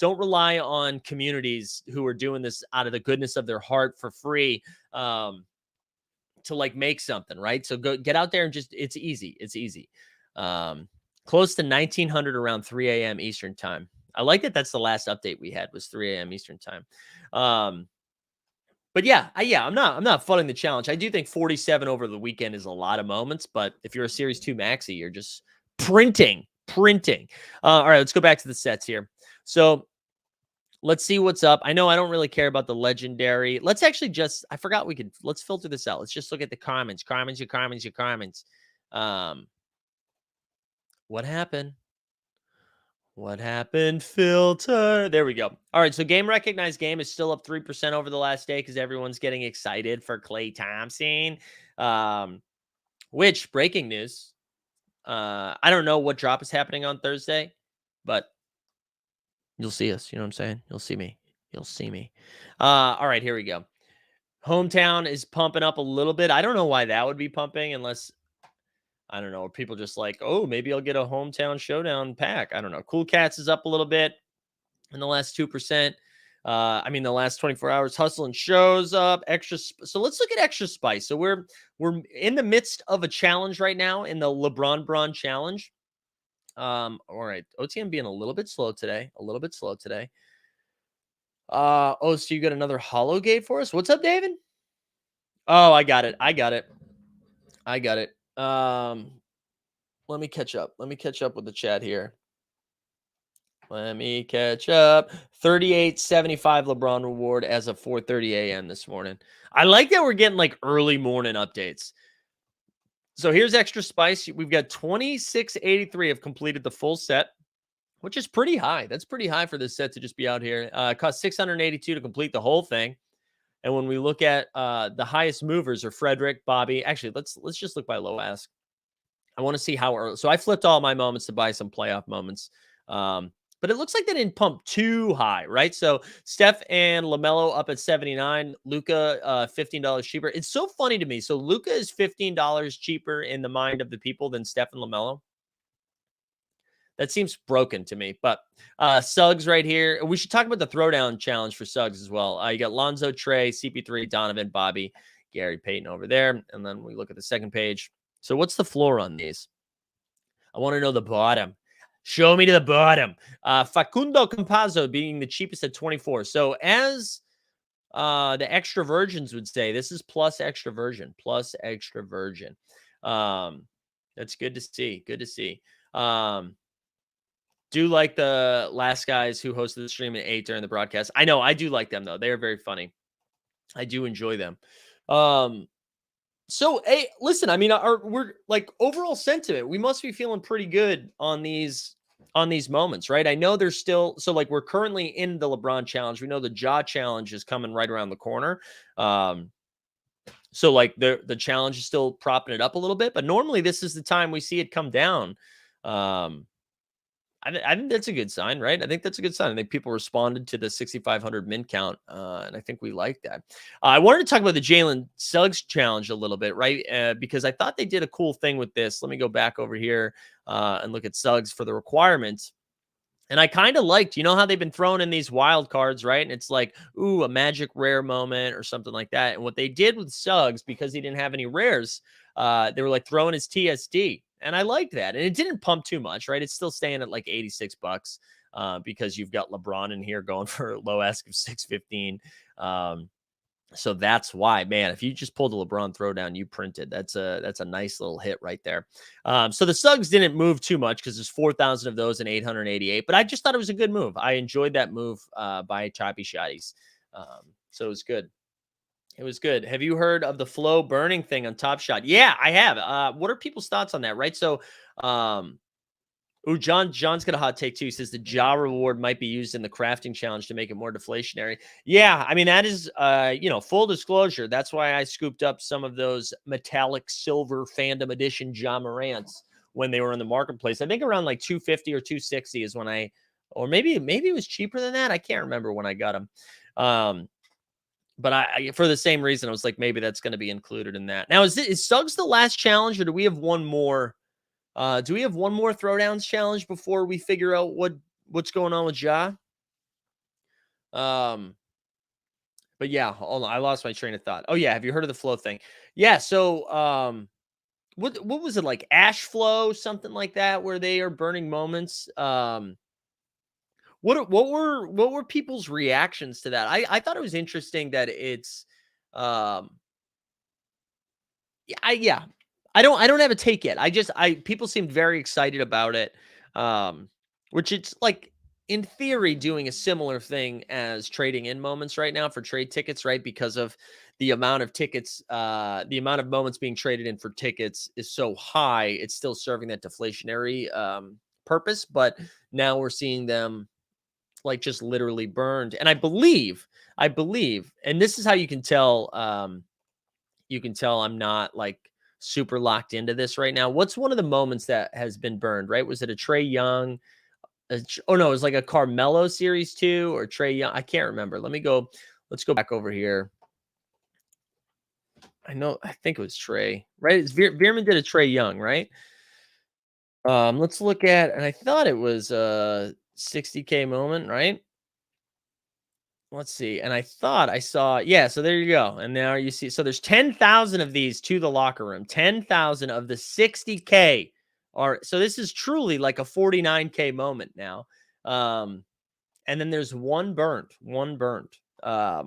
S2: rely on communities who are doing this out of the goodness of their heart for free. To like make something, right? So go get out there and just, it's easy. It's easy. Close to 1900 around 3 a.m. Eastern time. I like that. That's the last update we had was 3 a.m. Eastern time. But yeah, I'm not fudding the challenge. I do think 47 over the weekend is a lot of moments, but if you're a Series 2 Maxi, you're just printing. All right, let's go back to the sets here. So let's see what's up. I know I don't really care about the legendary. Let's actually I forgot let's filter this out. Let's just look at the comments. Your comments. What happened? What happened? Filter. There we go. All right. So game recognized game is still up 3% over the last day because everyone's getting excited for Klay Thompson. Which, breaking news. I don't know what drop is happening on Thursday, but you'll see us. You know what I'm saying? You'll see me. All right, here we go. Hometown is pumping up a little bit. I don't know why that would be pumping unless, I don't know, people just like, oh, maybe I'll get a hometown showdown pack. I don't know. Cool Cats is up a little bit in the last 2%. The last 24 hours. Hustle and Shows up extra. So let's look at Extra Spice. So we're in the midst of a challenge right now in the LeBron Braun challenge. All right. OTM being a little bit slow today. So you got another holo gate for us? What's up, David? Oh, I got it. Let me catch up with the chat here. Let me catch up. 38.75 LeBron reward as of 4:30 a.m. this morning. I like that we're getting like early morning updates. So here's Extra Spice. We've got 2683 have completed the full set, which is pretty high. That's pretty high for this set to just be out here. It cost 682 to complete the whole thing. And when we look at the highest movers are Frederick, Bobby. Actually, let's just look by low ask. I want to see how early. So I flipped all my moments to buy some playoff moments. But it looks like they didn't pump too high, right? So Steph and LaMelo up at 79. Luka, $15 cheaper. It's so funny to me. So Luka is $15 cheaper in the mind of the people than Steph and LaMelo. That seems broken to me. But Suggs right here. We should talk about the throwdown challenge for Suggs as well. You got Lonzo, Trey, CP3, Donovan, Bobby, Gary Payton over there. And then we look at the second page. So what's the floor on these? I want to know the bottom. Show me to the bottom. Facundo Campazzo being the cheapest at 24. So as the extra virgins would say, this is plus extra virgin. That's good to see. Do like the last guys who hosted the stream at 8 during the broadcast. I know, I do like them though. They are very funny. I do enjoy them. So, hey, listen, we're like overall sentiment. We must be feeling pretty good on these moments, right? I know there's still, so like we're currently in the LeBron challenge. We know the Ja challenge is coming right around the corner. So like the challenge is still propping it up a little bit, but normally this is the time we see it come down. I think that's a good sign, right? I think that's a good sign. I think people responded to the 6,500 min count, and I think we like that. I wanted to talk about the Jalen Suggs challenge a little bit, right? Because I thought they did a cool thing with this. Let me go back over here and look at Suggs for the requirements. And I kind of liked, you know how they've been throwing in these wild cards, right? And it's like, ooh, a magic rare moment or something like that. And what they did with Suggs, because he didn't have any rares, they were like throwing his TSD. And I liked that. And it didn't pump too much, right? It's still staying at like $86 because you've got LeBron in here going for a low ask of 615. So that's why, man, if you just pulled a LeBron throwdown, you printed. That's a nice little hit right there. So the Suggs didn't move too much because there's 4,000 of those in 888. But I just thought it was a good move. I enjoyed that move by Choppy Shotties. So it was good. It was good. Have you heard of the flow burning thing on Top Shot? Yeah, I have. What are people's thoughts on that? Right. So Ooh, John's got a hot take too. He says the jaw reward might be used in the crafting challenge to make it more deflationary. Yeah, I mean that is full disclosure. That's why I scooped up some of those metallic silver fandom edition Ja Morants when they were in the marketplace. I think around like 250 or 260 is when or maybe it was cheaper than that. I can't remember when I got them. But I for the same reason, I was like, maybe that's going to be included in that. Now, is Suggs the last challenge, or do we have one more? Do we have one more throwdowns challenge before we figure out what's going on with Ja? But yeah, hold on. I lost my train of thought. Oh yeah, have you heard of the flow thing? Yeah, so what was it like? Ash flow, something like that, where they are burning moments. What were people's reactions to that? I thought it was interesting that it's yeah. I don't have a take yet. People seemed very excited about it. Which it's like in theory doing a similar thing as trading in moments right now for trade tickets, right? Because of the amount of tickets, the amount of moments being traded in for tickets is so high, it's still serving that deflationary purpose. But now we're seeing them like just literally burned. And I believe, and this is how you can tell I'm not like super locked into this right now. What's one of the moments that has been burned, right? Was it a Trae Young? Oh no, it was like a Carmelo series too, or Trae Young. I can't remember. Let's go back over here. I think it was Trae, right? Veerman did a Trae Young, right? Let's look at, and I thought it was a 60K moment, right? Let's see. And I thought I saw, yeah, so there you go. And now you see, so there's 10,000 of these to the locker room. 10,000 of the 60K are, so this is truly like a 49K moment now. And then there's one burnt. I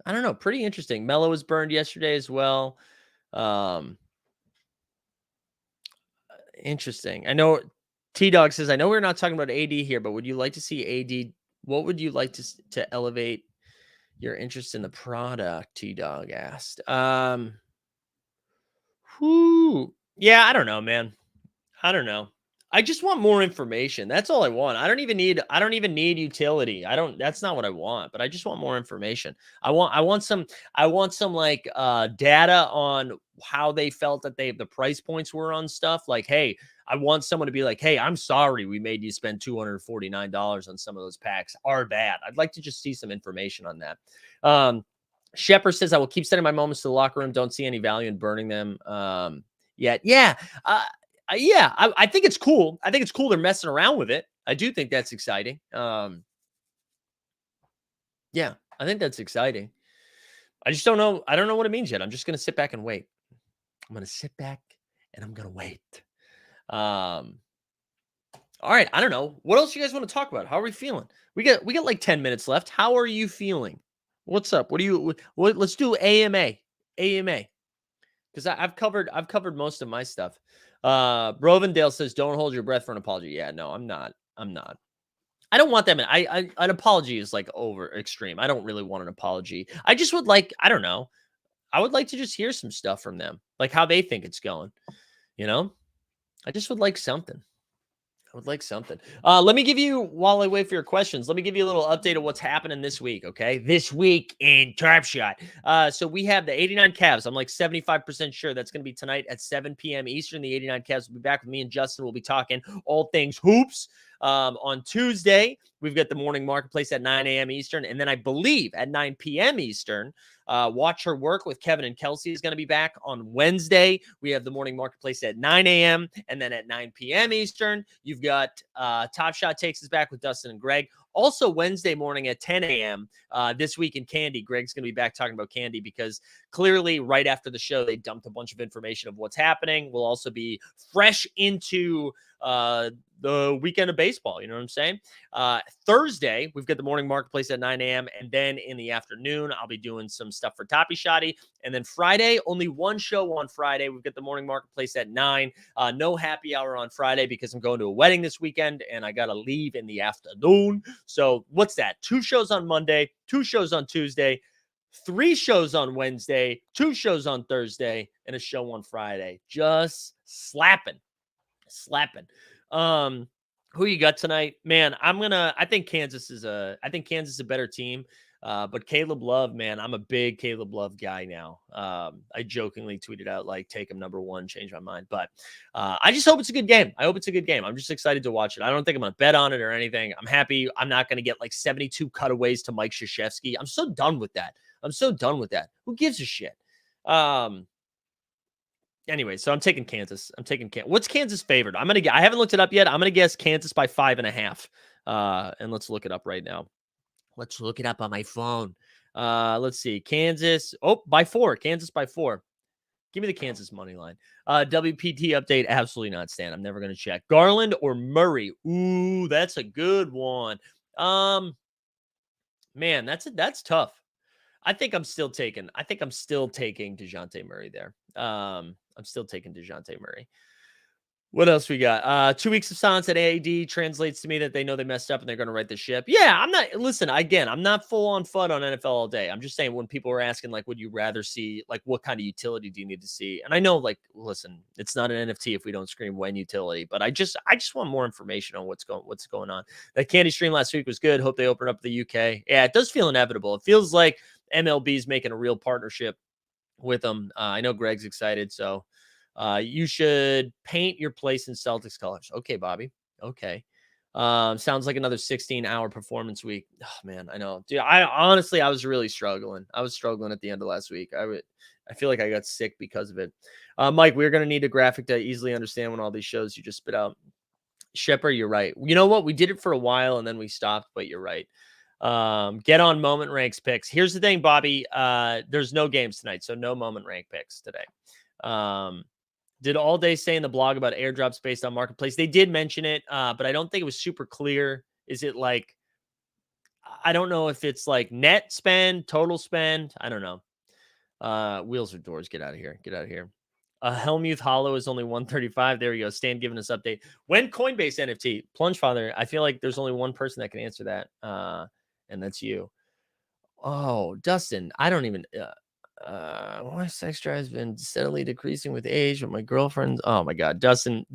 S2: don't know, pretty interesting. Melo was burned yesterday as well. Interesting. I know T-Dog says, I know we're not talking about AD here, but would you like to see AD? What would you like to elevate your interest in the product? T-Dog asked. Yeah, I don't know, man. I don't know. I just want more information. That's all I want. I don't even need utility. That's not what I want, but I just want more information. I want some like data on how they felt that the price points were on stuff. Like, hey, I want someone to be like, hey, I'm sorry we made you spend $249 on some of those packs. Are bad. I'd like to just see some information on that. Shepard says, I will keep sending my moments to the locker room. Don't see any value in burning them yet. Yeah. I think it's cool. I think it's cool they're messing around with it. I do think that's exciting. Yeah, I think that's exciting. I just don't know. I don't know what it means yet. I'm just going to sit back and wait. I'm going to sit back and I'm going to wait. All right. I don't know. What else you guys want to talk about? How are we feeling? We got like 10 minutes left. How are you feeling? What's up? Let's do AMA. Because I've covered most of my stuff. Brovendale says, don't hold your breath for an apology. Yeah, no, I'm not. I don't want them. An apology is like over extreme. I don't really want an apology. I just would like, I don't know. I would like to just hear some stuff from them, like how they think it's going. I just would like something. Let me give you, while I wait for your questions, let me give you a little update of what's happening this week, okay? This week in Tarp Shot. So we have the 89 Cavs. I'm like 75% sure that's going to be tonight at 7 p.m. Eastern. The 89 Cavs will be back with me and Justin. We'll be talking all things hoops. On Tuesday, we've got the morning marketplace at 9 a.m. Eastern. And then I believe at 9 p.m. Eastern, Watch Her Work with Kevin and Kelsey is going to be back. On Wednesday, we have the morning marketplace at 9 a.m. And then at 9 p.m. Eastern, you've got Top Shot Takes us back with Dustin and Greg. Also, Wednesday morning at 10 a.m. This week in Candy, Greg's going to be back talking about Candy because clearly right after the show, they dumped a bunch of information of what's happening. We'll also be fresh into the weekend of baseball. You know what I'm saying? Thursday, we've got the morning marketplace at 9 a.m. And then in the afternoon, I'll be doing some stuff for Toppy Shotty. And then Friday, only one show on Friday. We've got the morning marketplace at 9. No happy hour on Friday because I'm going to a wedding this weekend and I got to leave in the afternoon. So what's that? 2 shows on Monday, 2 shows on Tuesday, 3 shows on Wednesday, 2 shows on Thursday, and a show on Friday. Just slapping. Slapping. Um, who you got tonight? Man, I think Kansas is a better team. But Caleb Love, man, I'm a big Caleb Love guy now. I jokingly tweeted out like take him number one, change my mind. But I just hope it's a good game. I hope it's a good game. I'm just excited to watch it. I don't think I'm gonna bet on it or anything. I'm happy I'm not gonna get like 72 cutaways to Mike Krzyzewski. I'm so done with that. I'm so done with that. Who gives a shit? Um, Anyway, so I'm taking Kansas. I'm taking Kansas. What's Kansas favored? I haven't looked it up yet. I'm gonna guess Kansas by 5.5. And let's look it up right now. Let's look it up on my phone. Let's see. Kansas. Oh, by 4. Kansas by 4. Give me the Kansas money line. WPT update. Absolutely not, Stan. I'm never gonna check. Garland or Murray? Ooh, that's a good one. Man, that's tough. I think I'm still taking DeJounte Murray there. I'm still taking DeJounte Murray. What else we got? 2 weeks of silence at AAD translates to me that they know they messed up and they're going to right the ship. Yeah, I'm not full on FUD on NFL all day. I'm just saying when people are asking, like, would you rather see, like, what kind of utility do you need to see? And I know, like, listen, it's not an NFT if we don't scream when utility, but I just want more information on what's going on. That candy stream last week was good. Hope they open up the UK. Yeah, it does feel inevitable. It feels like MLB is making a real partnership with them. I know Greg's excited, so you should paint your place in Celtics colors. Okay, Bobby. Okay. Sounds like another 16-hour performance week. Oh, man, I know. Dude, I was really struggling. I was struggling at the end of last week. I feel like I got sick because of it. Mike, we're going to need a graphic to easily understand when all these shows you just spit out. Shepard, you're right. You know what? We did it for a while and then we stopped, but you're right. Get on moment ranks picks. Here's the thing, Bobby. There's no games tonight, so no moment rank picks today. Did All Day say in the blog about airdrops based on marketplace? They did mention it, but I don't think it was super clear. Is it like, I don't know if it's like net spend, total spend. I don't know. Wheels or doors. Get out of here. Get out of here. Helmuth Hollow is only 135. There we go. Stan giving us update. When Coinbase NFT? Plunge Father, I feel like there's only one person that can answer that. And that's you. Oh, Dustin, I don't even my sex drive has been steadily decreasing with age with my girlfriends. Oh my god, Dustin,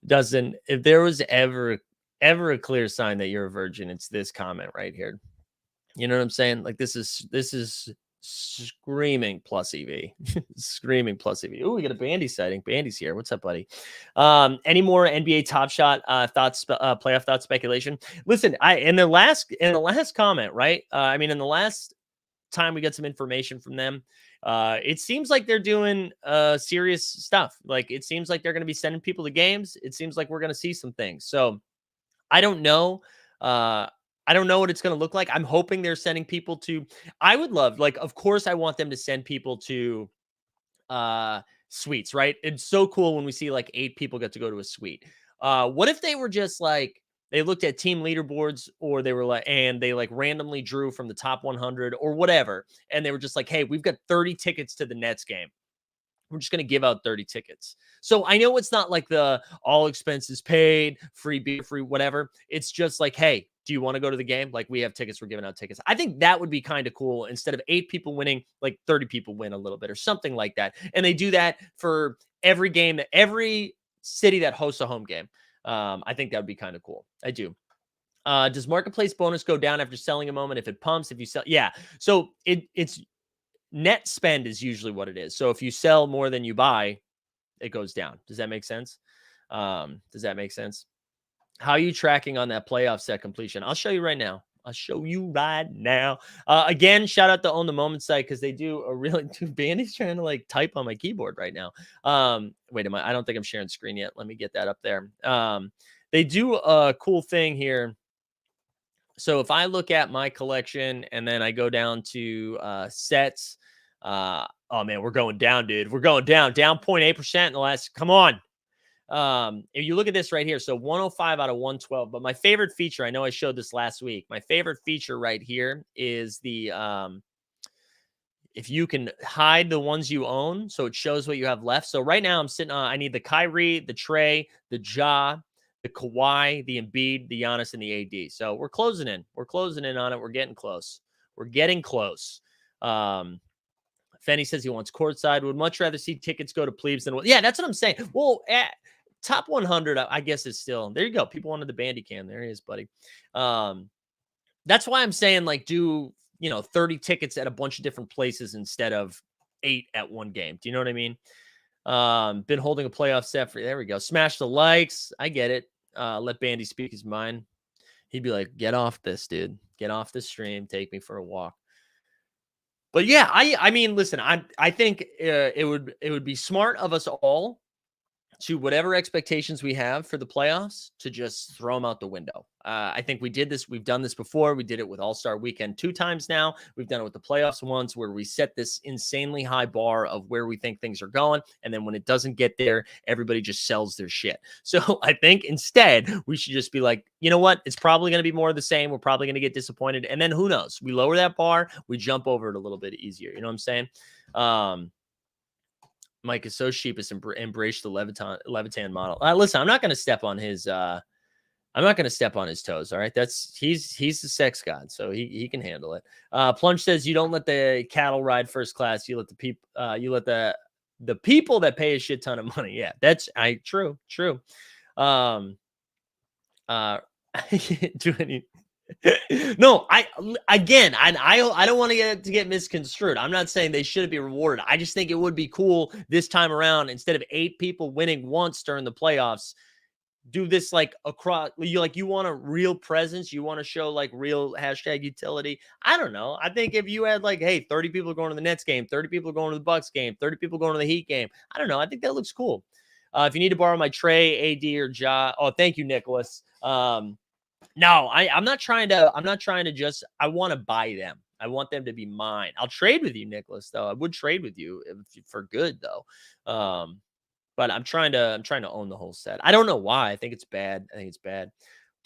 S2: Dustin, if there was ever a clear sign that you're a virgin, it's this comment right here. You know what I'm saying? Like this is screaming plus EV. Screaming plus EV. Oh, we got a Bandy sighting. Bandy's here. What's up, buddy? Any more NBA Top Shot thoughts, playoff thoughts, speculation? Listen, in the last comment, right? In the last time we get some information from them, it seems like they're doing serious stuff. Like it seems like they're going to be sending people to games. It seems like we're going to see some things. So I don't know. I don't know what it's going to look like. I'm hoping they're sending people to, I would love, like, of course I want them to send people to suites, right? It's so cool when we see like 8 people get to go to a suite. What if they were just like, they looked at team leaderboards, or they were like, and they like randomly drew from the top 100 or whatever. And they were just like, hey, we've got 30 tickets to the Nets game. We're just going to give out 30 tickets. So I know it's not like the all expenses paid, free beer, free whatever. It's just like, hey, do you want to go to the game? Like, we have tickets. We're giving out tickets. I think that would be kind of cool. Instead of 8 people winning, like 30 people win a little bit or something like that. And they do that for every game, every city that hosts a home game. I think that would be kind of cool. I do. Does marketplace bonus go down after selling a moment? If it pumps, if you sell, yeah. So it's net spend is usually what it is. So if you sell more than you buy, it goes down. Does that make sense? Does that make sense? How are you tracking on that playoff set completion? I'll show you right now. Again, shout out to Own the Moment site because they do a really Bandy's trying to like type on my keyboard right now. Wait a minute. I don't think I'm sharing screen yet. Let me get that up there. They do a cool thing here. So if I look at my collection and then I go down to sets, oh man, we're going down, dude. We're going down 0.8% in the last. Come on. If you look at this right here, so 105 out of 112. But my favorite feature, I know I showed this last week. My favorite feature right here is the if you can hide the ones you own, so it shows what you have left. So right now I'm sitting on. I need the Kyrie, the Trey, the Ja, the Kawhi, the Embiid, the Giannis, and the AD. So we're closing in. We're closing in on it. We're getting close. We're getting close. Fenny says he wants courtside. Would much rather see tickets go to plebes than yeah. That's what I'm saying. Well, top 100, I guess is still there. You go. People wanted the bandy cam. There he is, buddy. That's why I'm saying like do 30 tickets at a bunch of different places instead of 8 at one game. Do you know what I mean? Been holding a playoff set for there we go. Smash the likes. I get it. Let Bandy speak his mind. He'd be like, get off this, dude. Get off the stream. Take me for a walk. But yeah, I mean, listen, I think it would be smart of us all to whatever expectations we have for the playoffs to just throw them out the window. I think we did this. We've done this before. We did it with All-Star Weekend 2 times now. We've done it with the playoffs once where we set this insanely high bar of where we think things are going. And then when it doesn't get there, everybody just sells their shit. So I think instead we should just be like, you know what? It's probably going to be more of the same. We're probably going to get disappointed. And then who knows? We lower that bar. We jump over it a little bit easier. You know what I'm saying? Mike is so cheap. Embrace the Levitan model. Listen, I'm not going to step on his. I'm not going to step on his toes. All right, he's the sex god, so he can handle it. Plunge says you don't let the cattle ride first class. You let the people. You let the people that pay a shit ton of money. Yeah, that's true. Do any. No, I don't want to get misconstrued. I'm not saying they shouldn't be rewarded. I just think it would be cool this time around instead of 8 people winning once during the playoffs. Do this like across. You want a real presence. You want to show like real hashtag utility. I don't know. I think if you had like, hey, 30 people going to the Nets game, 30 people going to the Bucks game, 30 people going to the Heat game. I don't know. I think that looks cool. If you need to borrow my Trey, AD, or Ja. Oh, thank you, Nicholas. No, I'm not trying to just, I want to buy them. I want them to be mine. I'll trade with you, Nicholas, though. I would trade with you for good, though. But I'm trying to own the whole set. I don't know why. I think it's bad.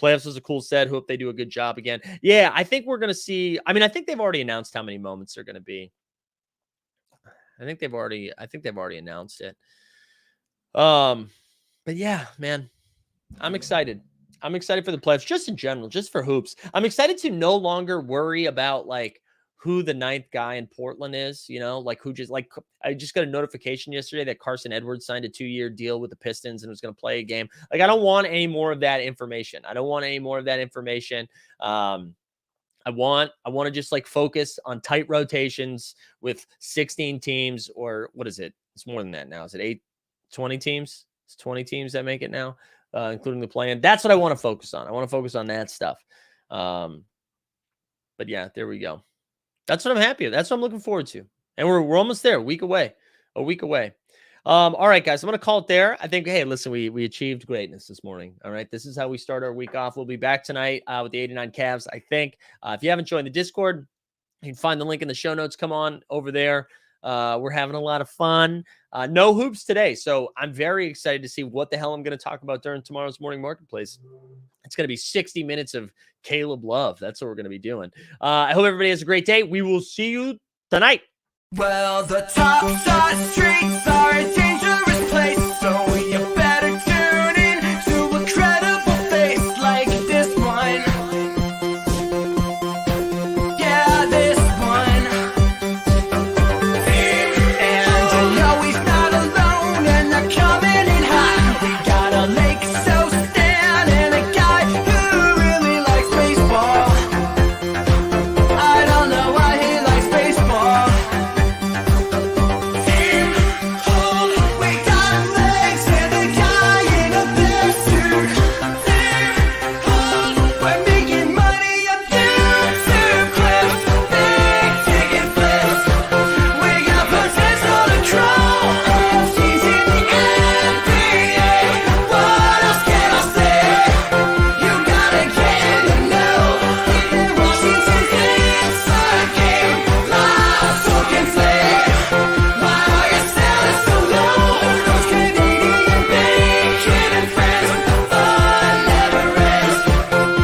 S2: Playoffs was a cool set. Hope they do a good job again. Yeah, I think we're going to see. I mean, I think they've already announced how many moments they're going to be. I think they've already announced it. But yeah, man, I'm excited. I'm excited for the playoffs, just in general, just for hoops. I'm excited to no longer worry about like who the 9th guy in Portland is, like who just like, I just got a notification yesterday that Carson Edwards signed a 2-year deal with the Pistons and was going to play a game. Like, I don't want any more of that information. I want to just like focus on tight rotations with 16 teams, or what is it? It's more than that now. Is it 20 teams? It's 20 teams that make it now. Including the plan. That's what I want to focus on. I want to focus on that stuff. But yeah, there we go. That's what I'm happy with. That's what I'm looking forward to. And we're almost there. A week away. All right, guys, I'm going to call it there. I think, hey, listen, we achieved greatness this morning. All right. This is how we start our week off. We'll be back tonight with the 89 Cavs, I think. If you haven't joined the Discord, you can find the link in the show notes. Come on over there. We're having a lot of fun. No hoops today. So I'm very excited to see what the hell I'm going to talk about during tomorrow's morning marketplace. It's going to be 60 minutes of Caleb Love. That's what we're going to be doing. I hope everybody has a great day. We will see you tonight.
S1: Well, the top side streets